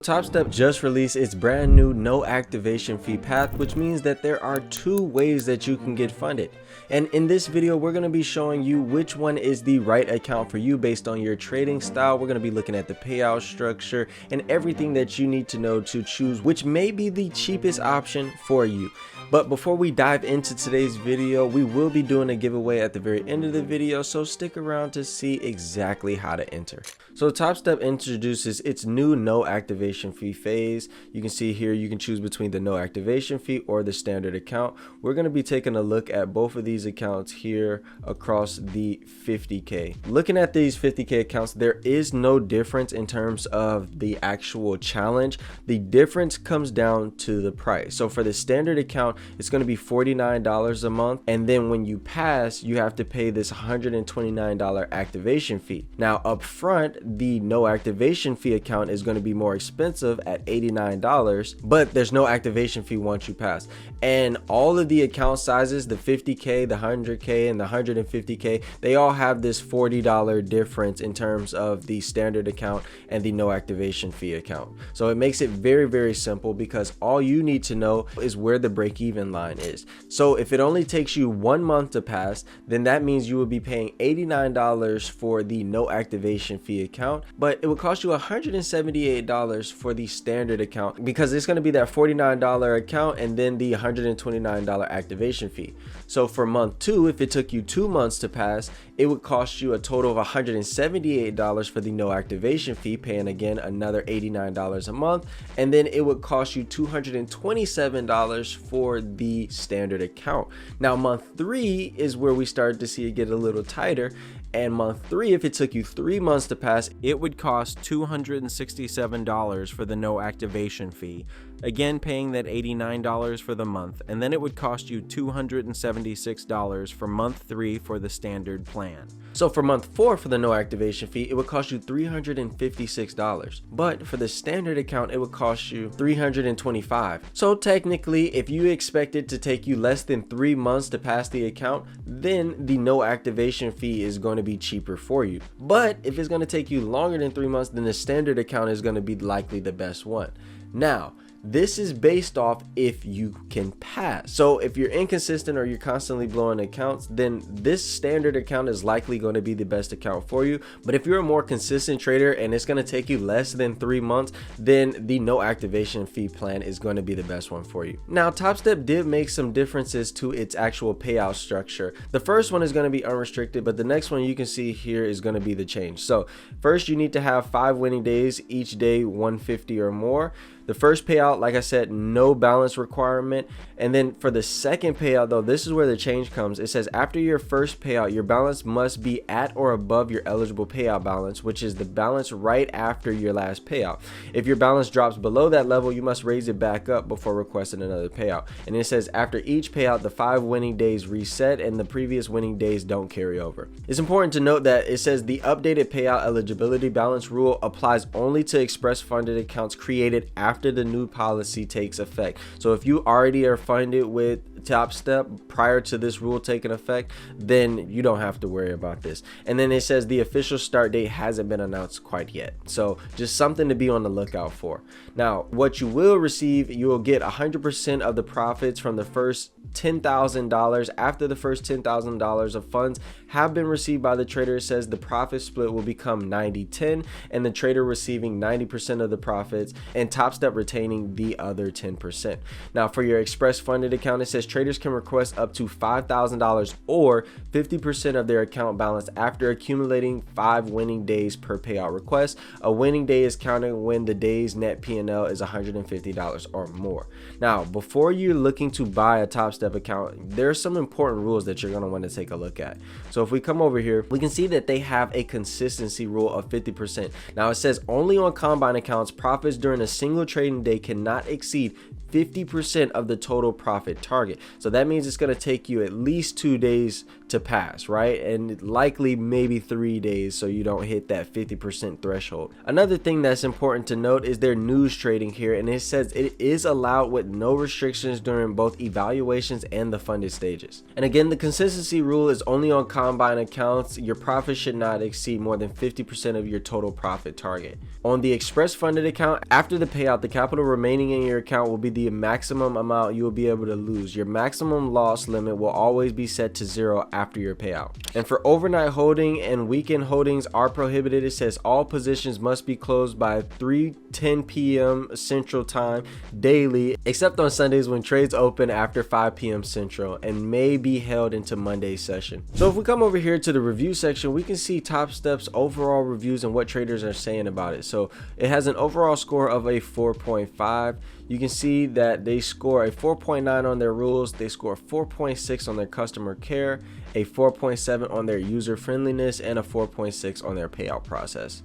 Topstep just released its brand new no activation fee path, which means that there are two ways that you can get funded. And in this video, we're going to be showing you which one is the right account for you based on your trading style. We're going to be looking at the payout structure and everything that you need to know to choose which may be the cheapest option for you. But before we dive into today's video, we will be doing a giveaway at the very end of the video, so stick around to see exactly how to enter. So Topstep introduces its new no activation fee phase. You can see here you can choose between the no activation fee or the standard account. We're going to be taking a look at both of these accounts here across the 50K. Looking at these 50K accounts, there is no difference in terms of the actual challenge. The difference comes down to the price. So for the standard account, it's going to be $49 a month, and then when you pass, you have to pay this $129 activation fee. Now up front, the no activation fee account is going to be more expensive at $89, but there's no activation fee once you pass. And all of the account sizes, the 50K, the 100K, and the 150K, they all have this $40 difference in terms of the standard account and the no activation fee account. So it makes it very, very simple, because all you need to know is where the break-even line is. So if it only takes you 1 month to pass, then that means you will be paying $89 for the no activation fee account, but it would cost you $178 for the standard account, because it's going to be that $49 account and then the $129 activation fee. So for month 2, if it took you 2 months to pass, it would cost you a total of $178 for the no activation fee, paying again another $89 a month, and then it would cost you $227 for the standard account. Now month 3 is where we started to see it get a little tighter, and month 3, if it took you 3 months to pass, it would cost $267 for the no activation fee, again paying that $89 for the month, and then it would cost you $276 for month 3 for the standard plan. So for month 4 for the no activation fee, it would cost you $356, but for the standard account, it would cost you $325. So technically, if you expect it to take you less than 3 months to pass the account, then the no activation fee is going to be cheaper for you. But if it's going to take you longer than 3 months, then the standard account is going to be likely the best one. Now, this is based off if you can pass. So if you're inconsistent or you're constantly blowing accounts, then this standard account is likely going to be the best account for you. But if you're a more consistent trader and it's going to take you less than 3 months, then the no activation fee plan is going to be the best one for you. Now, Topstep did make some differences to its actual payout structure. The first one is going to be unrestricted, but the next one you can see here is going to be the change. So first, you need to have 5 winning days, each day 150 or more. The first payout, like I said, no balance requirement. And then for the second payout, though, this is where the change comes. It says after your first payout, your balance must be at or above your eligible payout balance, which is the balance right after your last payout. If your balance drops below that level, you must raise it back up before requesting another payout. And it says after each payout, the 5 winning days reset and the previous winning days don't carry over. It's important to note that it says the updated payout eligibility balance rule applies only to express funded accounts created after the new policy takes effect. So if you already are funded with Topstep prior to this rule taking effect, then you don't have to worry about this. And then it says the official start date hasn't been announced quite yet, so just something to be on the lookout for. Now, what you will receive, you will get 100% of the profits from the first $10,000. After the first $10,000 of funds have been received by the trader, it says the profit split will become 90-10, and the trader receiving 90% of the profits and Topstep retaining the other 10%. Now, for your express funded account, it says traders can request up to $5,000 or 50% of their account balance after accumulating 5 winning days per payout request. A winning day is counted when the day's net P&L is $150 or more. Now, before you're looking to buy a Topstep account, there are some important rules that you're going to want to take a look at. So if we come over here, we can see that they have a consistency rule of 50%. Now it says only on combine accounts, profits during a single trading day cannot exceed 50% of the total profit target. So that means it's going to take you at least 2 days to pass, right? And likely maybe 3 days so you don't hit that 50% threshold. Another thing that's important to note is their news trading here, and it says it is allowed with no restrictions during both evaluations and the funded stages. And again, the consistency rule is only on combine accounts. Your profit should not exceed more than 50% of your total profit target. On the express funded account, after the payout, the capital remaining in your account will be the maximum amount you will be able to lose. Your maximum loss limit will always be set to 0 after your payout. And for overnight holding and weekend holdings are prohibited. It says all positions must be closed by 3:10 p.m. Central Time daily, except on Sundays when trades open after 5 p.m. Central, and may be held into Monday's session. So if we come over here to the review section, we can see Topstep's overall reviews and what traders are saying about it. So it has an overall score of a 4.5. You can see that they score a 4.9 on their rules, they score 4.6 on their customer care, a 4.7 on their user friendliness, and a 4.6 on their payout process.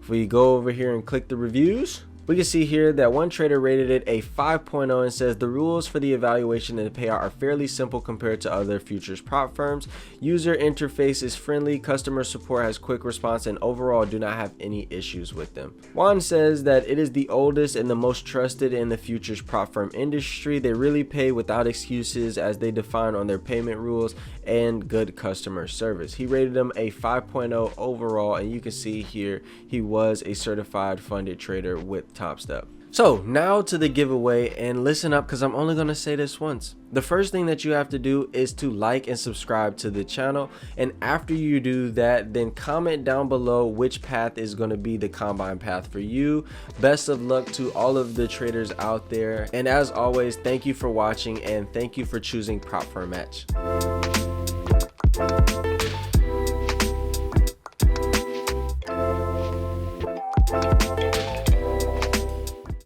If we go over here and click the reviews, we can see here that one trader rated it a 5.0 and says the rules for the evaluation and the payout are fairly simple compared to other futures prop firms. User interface is friendly, customer support has quick response, and overall do not have any issues with them. Juan says that it is the oldest and the most trusted in the futures prop firm industry. They really pay without excuses as they define on their payment rules and good customer service. He rated them a 5.0 overall, and you can see here he was a certified funded trader with Topstep. So now to the giveaway, and listen up because I'm only going to say this once. The first thing that you have to do is to like and subscribe to the channel, and after you do that, then comment down below which path is going to be the combine path for you. Best of luck to all of the traders out there, and as always, thank you for watching and thank you for choosing Prop Firm Match.